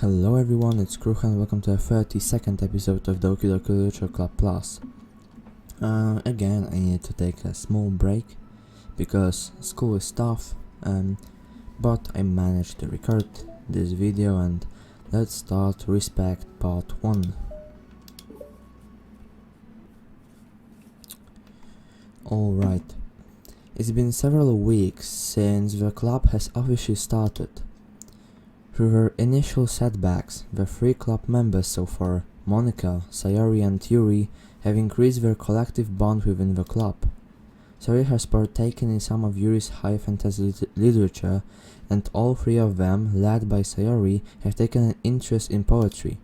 Hello everyone, it's Kruch and welcome to the 32nd episode of Doki Literature Club Plus. Again, I need to take a small break because school is tough, but I managed to record this video and let's start Respect Part 1. Alright, it's been several weeks since the club has officially started. Through their initial setbacks, the 3 club members so far, Monika, Sayori and Yuri, have increased their collective bond within the club. Sayori has partaken in some of Yuri's high fantasy literature, and all 3 of them, led by Sayori, have taken an interest in poetry.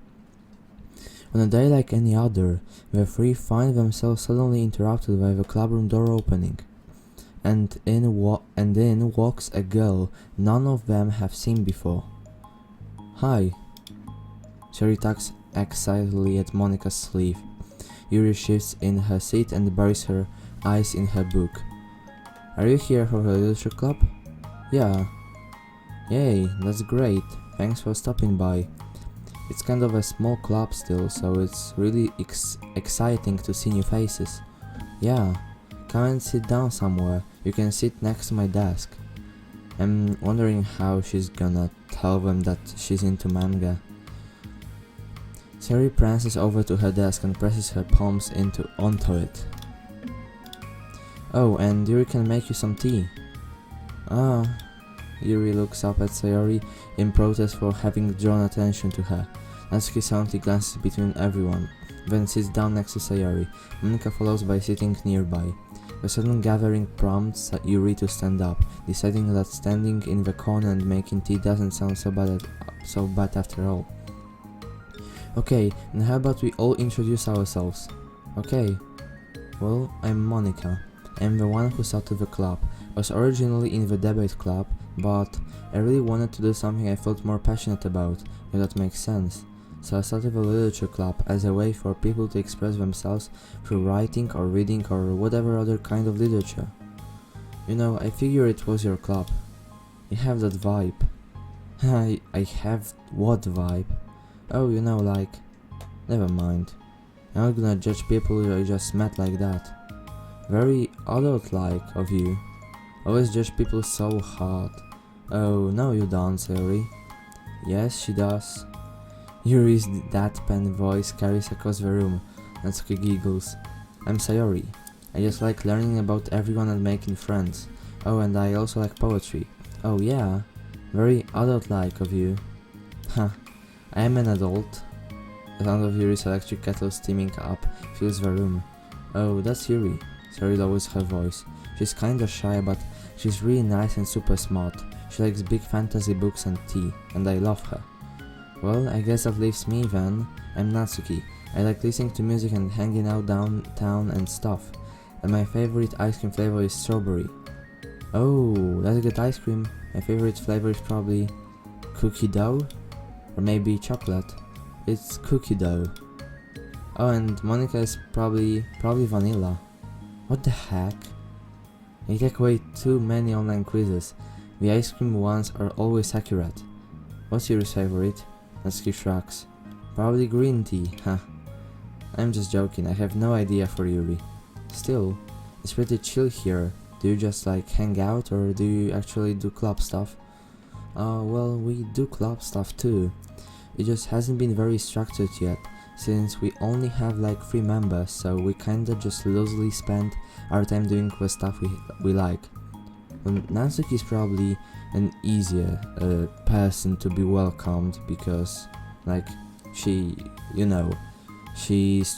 On a day like any other, the 3 find themselves suddenly interrupted by the clubroom door opening. And in walks a girl none of them have seen before. Hi. Sayori tugs excitedly at Monika's sleeve. Yuri shifts in her seat and buries her eyes in her book. Are you here for the literature club? Yeah. Yay, that's great. Thanks for stopping by. It's kind of a small club still, so it's really exciting to see new faces. Yeah. Come and sit down somewhere. You can sit next to my desk. I'm wondering how she's gonna tell them that she's into manga. Sayori prances over to her desk and presses her palms onto it. Oh, and Yuri can make you some tea. Ah. Yuri looks up at Sayori in protest for having drawn attention to her. Natsuki silently glances between everyone, then sits down next to Sayori. Monika follows by sitting nearby. The sudden gathering prompts Yuri to stand up, deciding that standing in the corner and making tea doesn't sound so bad after all. Okay, and how about we all introduce ourselves? Okay. Well, I'm Monika. I'm the one who started the club. I was originally in the debate club, but I really wanted to do something I felt more passionate about, if that makes sense. So I started the literature club as a way for people to express themselves through writing or reading or whatever other kind of literature. You know, I figure it was your club. You have that vibe. I have what vibe? Oh, you know, like... Never mind. I'm not gonna judge people I just met like that. Very adult-like of you. Always judge people so hard. Oh, no you don't, Sayori. Yes, she does. Yuri's deadpan voice carries across the room. Natsuki giggles. I'm Sayori. I just like learning about everyone and making friends. Oh, and I also like poetry. Oh yeah? Very adult-like of you. Huh. I am an adult. The sound of Yuri's electric kettle steaming up fills the room. Oh, that's Yuri. Sayori lowers her voice. She's kinda shy, but she's really nice and super smart. She likes big fantasy books and tea, and I love her. Well, I guess that leaves me then. I'm Natsuki. I like listening to music and hanging out downtown and stuff. And my favorite ice cream flavor is strawberry. Oh, that's good ice cream. My favorite flavor is probably cookie dough? Or maybe chocolate. It's cookie dough. Oh, and Monika is probably vanilla. What the heck? I take away too many online quizzes. The ice cream ones are always accurate. What's your favorite? Natsuki shrugs. Probably green tea, huh? I'm just joking, I have no idea for Yuri. Still, it's pretty chill here. Do you just like hang out or do you actually do club stuff? Well, we do club stuff too. It just hasn't been very structured yet, since we only have like 3 members, so we kinda just loosely spend our time doing the stuff we like. Well, Natsuki is probably an easier person to be welcomed because, like, she's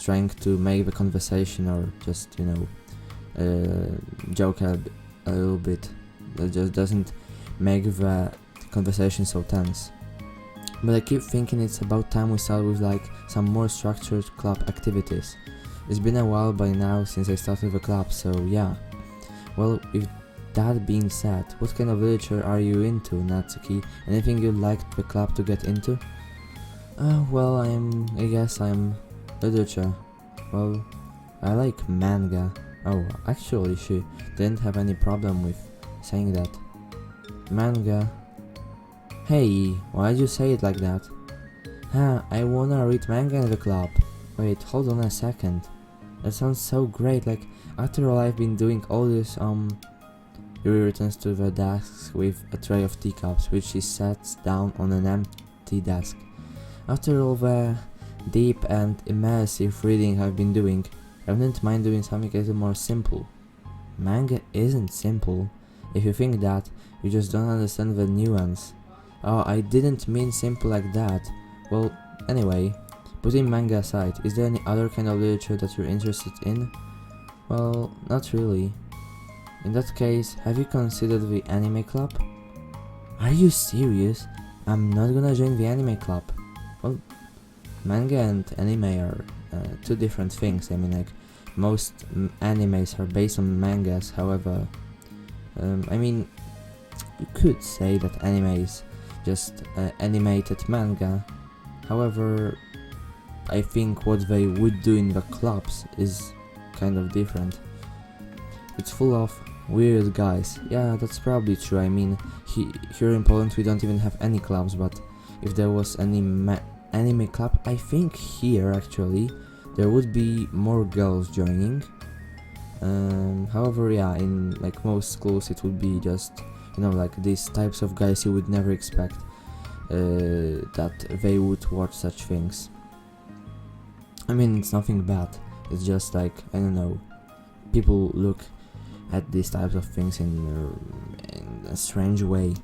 trying to make the conversation or just, joke a little bit. That just doesn't make the conversation so tense. But I keep thinking it's about time we start with like some more structured club activities. It's been a while by now since I started the club, so yeah. Well, with that being said, what kind of literature are you into, Natsuki? Anything you'd like the club to get into? Well, I guess I'm literature. Well, I like manga. Oh, actually she didn't have any problem with saying that. Manga. Hey, why'd you say it like that? I wanna read manga in the club. Wait, hold on a second. That sounds so great, like, after all I've been doing all this, Yuri returns to the desk with a tray of teacups, which she sets down on an empty desk. After all the deep and immersive reading I've been doing, I wouldn't mind doing something a little more simple. Manga isn't simple. If you think that, you just don't understand the nuance. Oh, I didn't mean simple like that. Well, anyway, putting manga aside, is there any other kind of literature that you're interested in? Well, not really. In that case, have you considered the anime club? Are you serious? I'm not gonna join the anime club. Well, manga and anime are two different things. I mean, like, most animes are based on mangas, however, I mean, you could say that anime is just animated manga. However, I think what they would do in the clubs is kind of different. It's full of weird guys. Yeah, that's probably true. I mean, here in Poland we don't even have any clubs, but if there was any anime club, I think here actually there would be more girls joining. However, yeah, in like most schools it would be just, you know, like these types of guys you would never expect that they would watch such things. I mean, it's nothing bad. It's just like, I don't know, people look at these types of things in a strange way.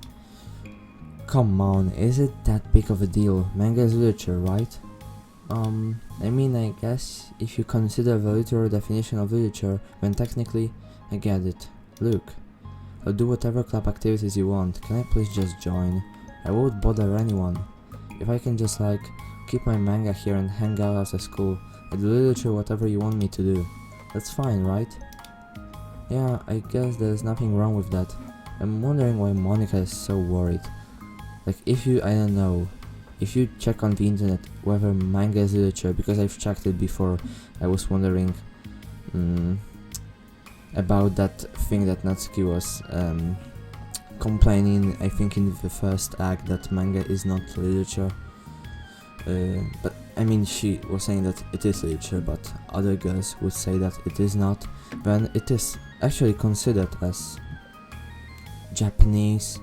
Come on, is it that big of a deal? Manga is literature, right? I mean, I guess if you consider the literal definition of literature, then technically, I get it. Look, I'll do whatever club activities you want. Can I please just join? I won't bother anyone. If I can just like keep my manga here and hang out after school, I'll do literature whatever you want me to do. That's fine, right? Yeah, I guess there's nothing wrong with that. I'm wondering why Monica is so worried. Like, if you, I don't know, if you check on the internet whether manga is literature, because I've checked it before, I was wondering about that thing that Natsuki was complaining, I think in the first act, that manga is not literature. But I mean, she was saying that it is literature, but other girls would say that it is not. Then it is actually considered as Japanese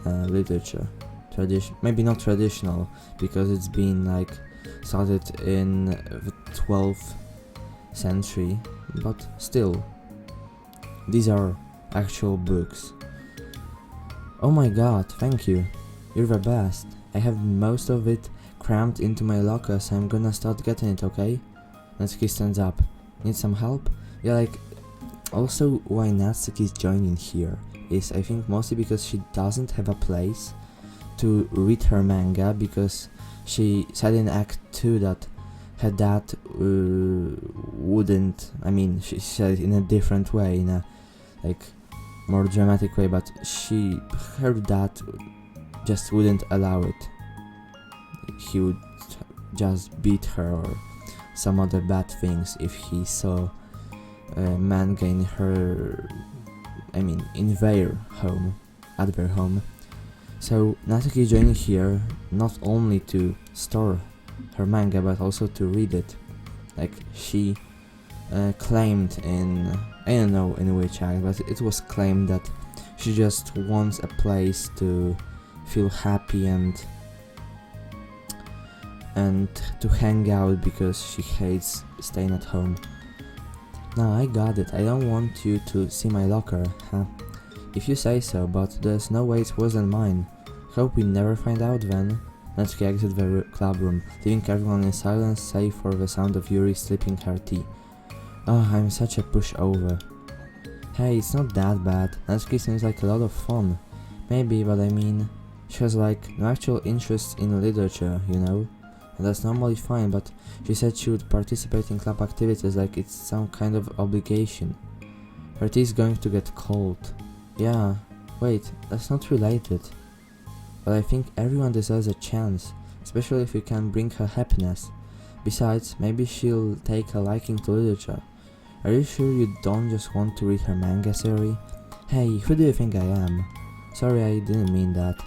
literature. Maybe not traditional, because it's been like started in the 12th century, but still, these are actual books. Oh my god, thank you. You're the best. I have most of it crammed into my locker, so I'm gonna start getting it, okay? Natsuki stands up. Need some help? Yeah, like, also why Natsuki is joining here is, I think, mostly because she doesn't have a place to read her manga, because she said in Act 2 that her dad wouldn't, I mean, she said it in a different way, in a like more dramatic way, but her dad just wouldn't allow it. He would just beat her or some other bad things if he saw manga in her, I mean, in their home, at their home. So Natsuki is joining here not only to store her manga, but also to read it. Like, she claimed in, I don't know in which act, but it was claimed that she just wants a place to feel happy and to hang out, because she hates staying at home. No, I got it. I don't want you to see my locker, huh? If you say so, but there's no way it's worse than mine. Hope we never find out then. Natsuki exits the club room, leaving everyone in silence save for the sound of Yuri sipping her tea. Oh, I'm such a pushover. Hey, it's not that bad. Natsuki seems like a lot of fun. Maybe, but I mean, she has like no actual interest in literature, you know? And that's normally fine, but she said she would participate in club activities like it's some kind of obligation. Her tea is going to get cold. Yeah, wait, that's not related. But I think everyone deserves a chance, especially if you can bring her happiness. Besides, maybe she'll take a liking to literature. Are you sure you don't just want to read her manga, Sayori? Hey, who do you think I am? Sorry, I didn't mean that.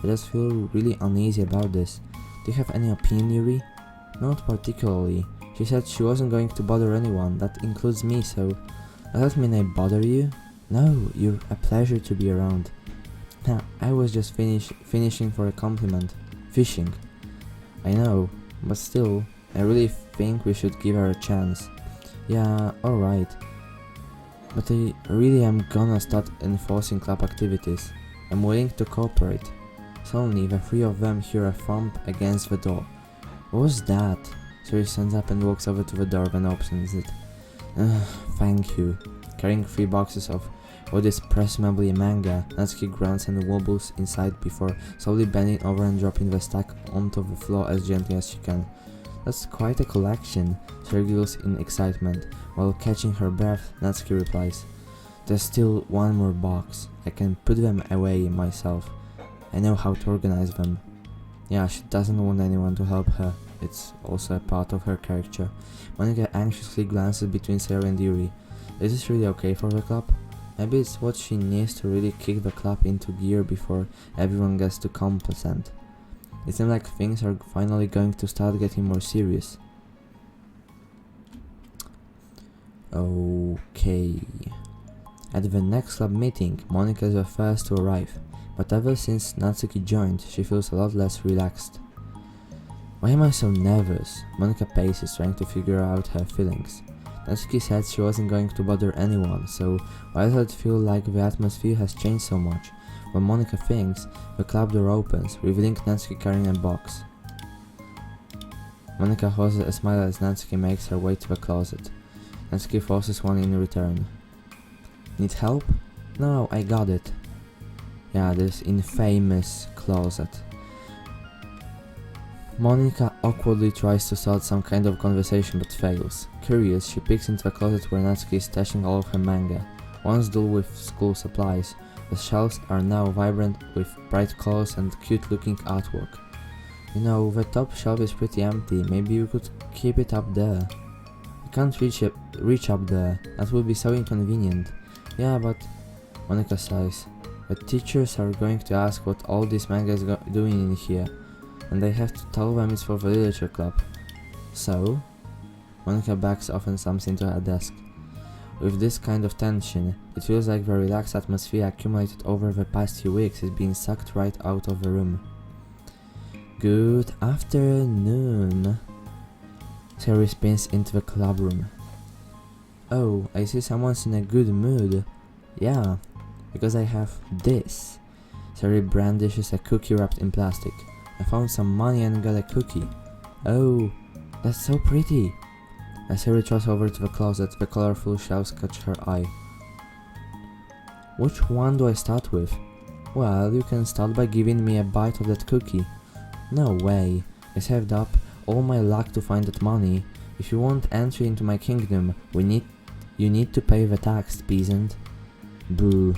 I just feel really uneasy about this. Do you have any opinion, Yuri? Not particularly. She said she wasn't going to bother anyone, that includes me, so... Does that mean I bother you? No, you're a pleasure to be around. Nah, I was just finishing for a compliment. Fishing. I know, but still, I really think we should give her a chance. Yeah, alright. But I really am gonna start enforcing club activities. I'm willing to cooperate. Suddenly, the three of them hear a thump against the door. What was that? Siri stands up and walks over to the door and opens it. Thank you. Carrying 3 boxes of what is presumably manga, Natsuki grunts and wobbles inside before slowly bending over and dropping the stack onto the floor as gently as she can. That's quite a collection, Siri giggles in excitement. While catching her breath, Natsuki replies, There's still one more box. I can put them away myself. I know how to organize them. Yeah, she doesn't want anyone to help her. It's also a part of her character. Monika anxiously glances between Sarah and Yuri. Is this really okay for the club? Maybe it's what she needs to really kick the club into gear before everyone gets to complacent. It seems like things are finally going to start getting more serious. Okay. At the next club meeting, Monika is the first to arrive, but ever since Natsuki joined, she feels a lot less relaxed. Why am I so nervous? Monika paces, trying to figure out her feelings. Natsuki said she wasn't going to bother anyone, so why does it feel like the atmosphere has changed so much? When Monika thinks, the club door opens, revealing Natsuki carrying a box. Monika forces a smile as Natsuki makes her way to the closet. Natsuki forces one in return. Need help? No, I got it. Yeah, this infamous closet. Monika awkwardly tries to start some kind of conversation but fails. Curious, she peeks into the closet where Natsuki is stashing all of her manga. Once dull with school supplies, the shelves are now vibrant with bright colors and cute looking artwork. You know, the top shelf is pretty empty, maybe you could keep it up there. You can't reach up there, that would be so inconvenient. Yeah, but... Monika sighs. The teachers are going to ask what all this manga is doing in here, and they have to tell them it's for the literature club. So? Monika backs off and slumps into her desk. With this kind of tension, it feels like the relaxed atmosphere accumulated over the past few weeks is being sucked right out of the room. Good afternoon. Sari spins into the club room. Oh, I see someone's in a good mood. Yeah, because I have this. Sari brandishes a cookie wrapped in plastic. I found some money and got a cookie. Oh, that's so pretty. As Sari trots over to the closet, the colorful shelves catch her eye. Which one do I start with? Well, you can start by giving me a bite of that cookie. No way. I saved up all my luck to find that money. If you want entry into my kingdom, you need to pay the tax, peasant. Boo.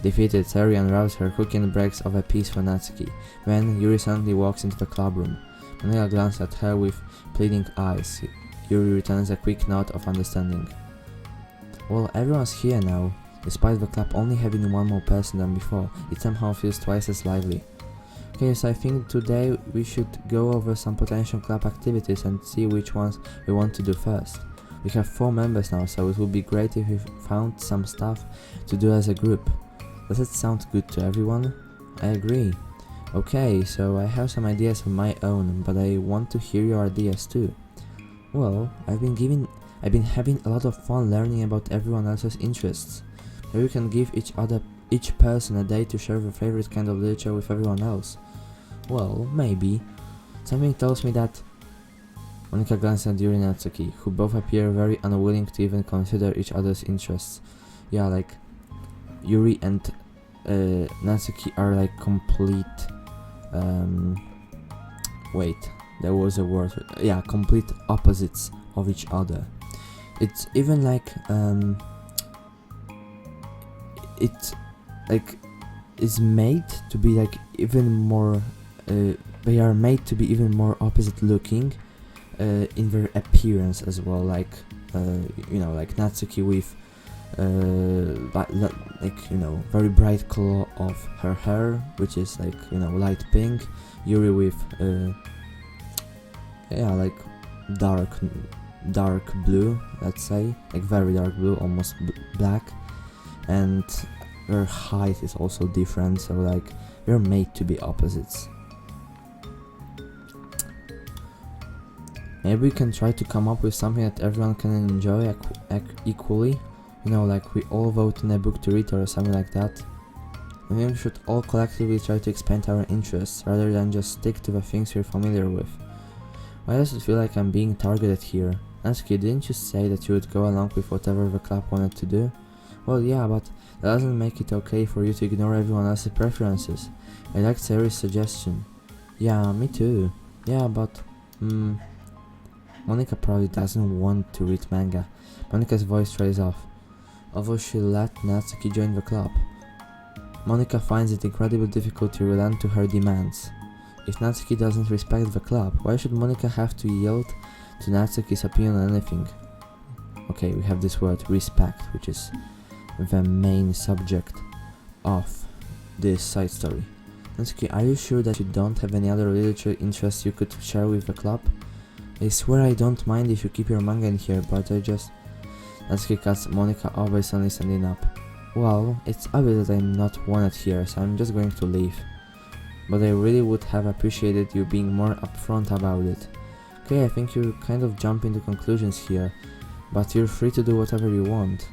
Defeated, Sari unwraps her cookie and breaks off a piece for Natsuki. Then, Yuri suddenly walks into the club room. Monika glances at her with pleading eyes. Yuri returns a quick nod of understanding. Well, everyone's here now. Despite the club only having one more person than before, it somehow feels twice as lively. Okay, so I think today we should go over some potential club activities and see which ones we want to do first. We have 4 members now, so it would be great if we found some stuff to do as a group. Does it sound good to everyone? I agree. Okay, so I have some ideas of my own, but I want to hear your ideas too. Well, I've been having a lot of fun learning about everyone else's interests. Maybe we can give each person a day to share their favorite kind of literature with everyone else. Well, maybe. Something tells me that... Monika glances at Yuri and Natsuki, who both appear very unwilling to even consider each other's interests. Yeah, like... Yuri and Natsuki are like complete... wait, there was a word. Yeah, complete opposites of each other. It's even like... it's like... is made to be like even more... they are made to be even more opposite looking in their appearance as well, like you know, like Natsuki with like, you know, very bright color of her hair, which is like, you know, light pink. Yuri with Yeah, like dark dark blue, let's say, like very dark blue, almost black, and their height is also different, so like they're made to be opposites. Maybe we can try to come up with something that everyone can enjoy equally, you know, like we all vote in a book to read or something like that. Maybe we should all collectively try to expand our interests rather than just stick to the things we're familiar with. Why does it feel like I'm being targeted here? Natsuki, didn't you say that you would go along with whatever the club wanted to do? Well, yeah, but that doesn't make it okay for you to ignore everyone else's preferences. I liked Sayori's suggestion. Yeah, me too. Yeah, but... Monika probably doesn't want to read manga. Monika's voice trails off. Although she let Natsuki join the club, Monika finds it incredibly difficult to relent to her demands. If Natsuki doesn't respect the club, why should Monika have to yield to Natsuki's opinion on anything? Okay, we have this word, respect, which is the main subject of this side story. Natsuki, are you sure that you don't have any other literature interests you could share with the club? I swear I don't mind if you keep your manga in here, but Natsuki cuts Monika off by suddenly standing up. Well, it's obvious that I'm not wanted here, so I'm just going to leave. But I really would have appreciated you being more upfront about it. Okay, I think you're kind of jumping to conclusions here, but you're free to do whatever you want.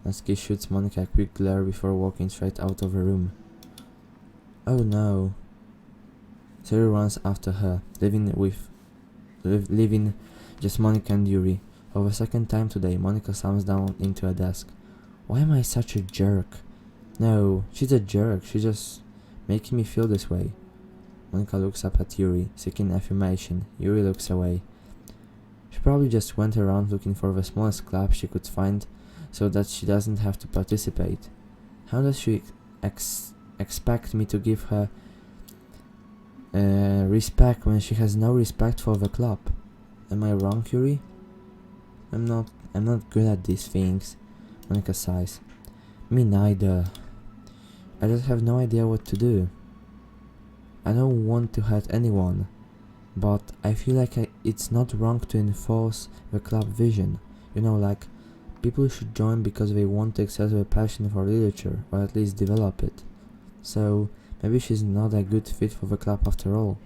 Natsuki shoots Monika a quick glare before walking straight out of the room. Oh no. Sayori runs after her, leaving just Monika and Yuri. For the second time today, Monika slams down into a desk. Why am I such a jerk? No, she's a jerk, she's just making me feel this way. Monika looks up at Yuri, seeking affirmation. Yuri looks away. She probably just went around looking for the smallest club she could find so that she doesn't have to participate. How does she expect me to give her respect when she has no respect for the club? Am I wrong, Yuri? I'm not good at these things. Monika sighs. Me neither. I just have no idea what to do. I don't want to hurt anyone, but I feel like it's not wrong to enforce the club vision. You know, like, people should join because they want to express their passion for literature, or at least develop it. So, maybe she's not a good fit for the club after all.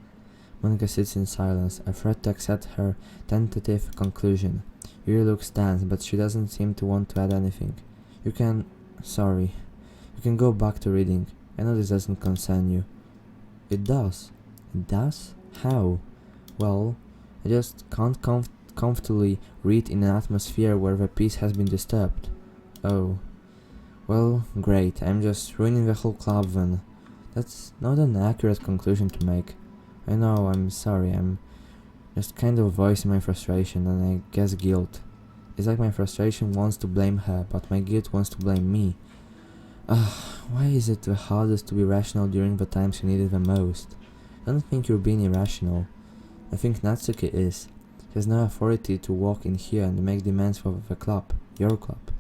Monika sits in silence, afraid to accept her tentative conclusion. Yuri looks tense, but she doesn't seem to want to add anything. You can go back to reading. I know this doesn't concern you. It does. It does? How? Well, I just can't comfortably read in an atmosphere where the peace has been disturbed. Oh. Well, great. I'm just ruining the whole club then. That's not an accurate conclusion to make. I know, I'm sorry. I'm just kind of voicing my frustration and I guess guilt. It's like my frustration wants to blame her, but my guilt wants to blame me. Why is it the hardest to be rational during the times you need it the most? I don't think you're being irrational. I think Natsuki is. She has no authority to walk in here and make demands for the club, your club.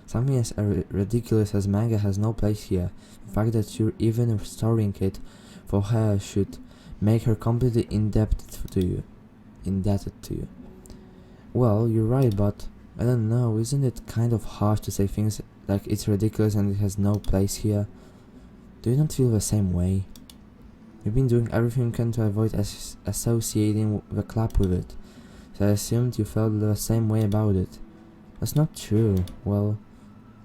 Something as ridiculous as manga has no place here. The fact that you're even restoring it for her should make her completely indebted to you. Well, you're right, but I don't know, isn't it kind of harsh to say things like it's ridiculous and it has no place here? Do you not feel the same way? You've been doing everything you can to avoid associating the club with it, so I assumed you felt the same way about it. That's not true. Well,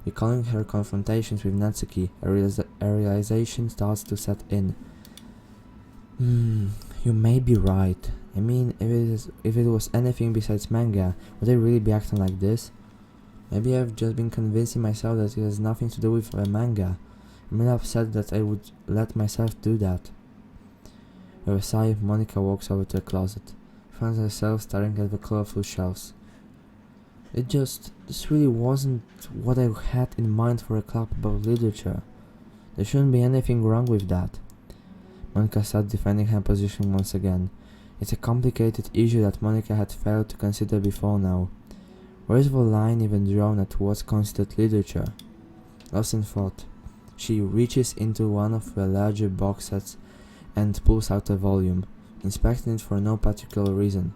recalling her confrontations with Natsuki, a realization starts to set in. You may be right. I mean, if it was anything besides manga, would I really be acting like this? Maybe I've just been convincing myself that it has nothing to do with the manga. I'm really upset that I would let myself do that. With a sigh, Monika walks over to a closet, finds herself staring at the colorful shelves. This really wasn't what I had in mind for a club about literature. There shouldn't be anything wrong with that. Monika sat defending her position once again. It's a complicated issue that Monika had failed to consider before now. Where is the line even drawn at what's considered literature? Lost in thought, she reaches into one of the larger box sets and pulls out a volume. inspecting it for no particular reason.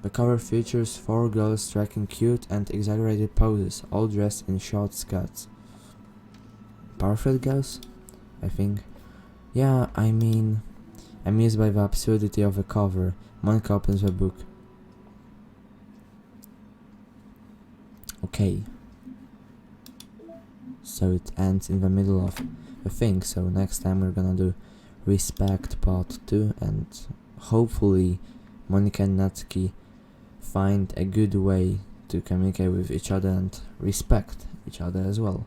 The cover features 4 girls striking cute and exaggerated poses, all dressed in short skirts. Perfect girls? I think. Yeah, I mean, amused by the absurdity of the cover, Monica opens the book. Okay. So it ends in the middle of the thing, so next time we're gonna do Respect Part 2, and hopefully Monica and Natsuki find a good way to communicate with each other and respect each other as well.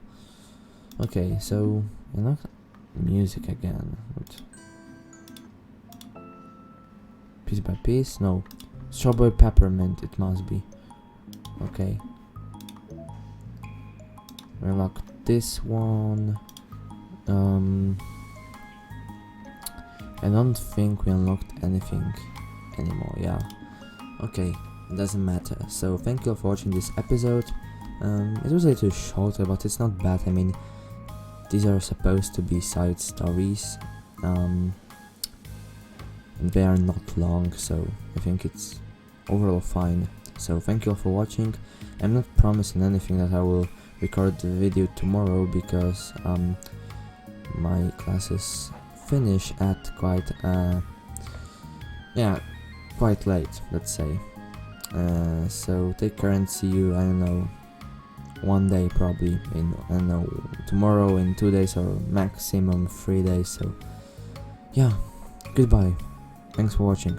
Okay, so music again. Piece by piece? No. Strawberry peppermint it must be. Okay. We unlock this one. I don't think we unlocked anything anymore, yeah. Okay, doesn't matter. So thank you for watching this episode. It was a little shorter, but it's not bad. I mean, these are supposed to be side stories. And they are not long, so I think it's overall fine. So thank you all for watching. I'm not promising anything that I will record the video tomorrow because my classes finish at quite late, let's say. So take care and see you, I don't know, one day probably, in, I don't know, tomorrow, in 2 days, or maximum 3 days. So yeah, goodbye, thanks for watching.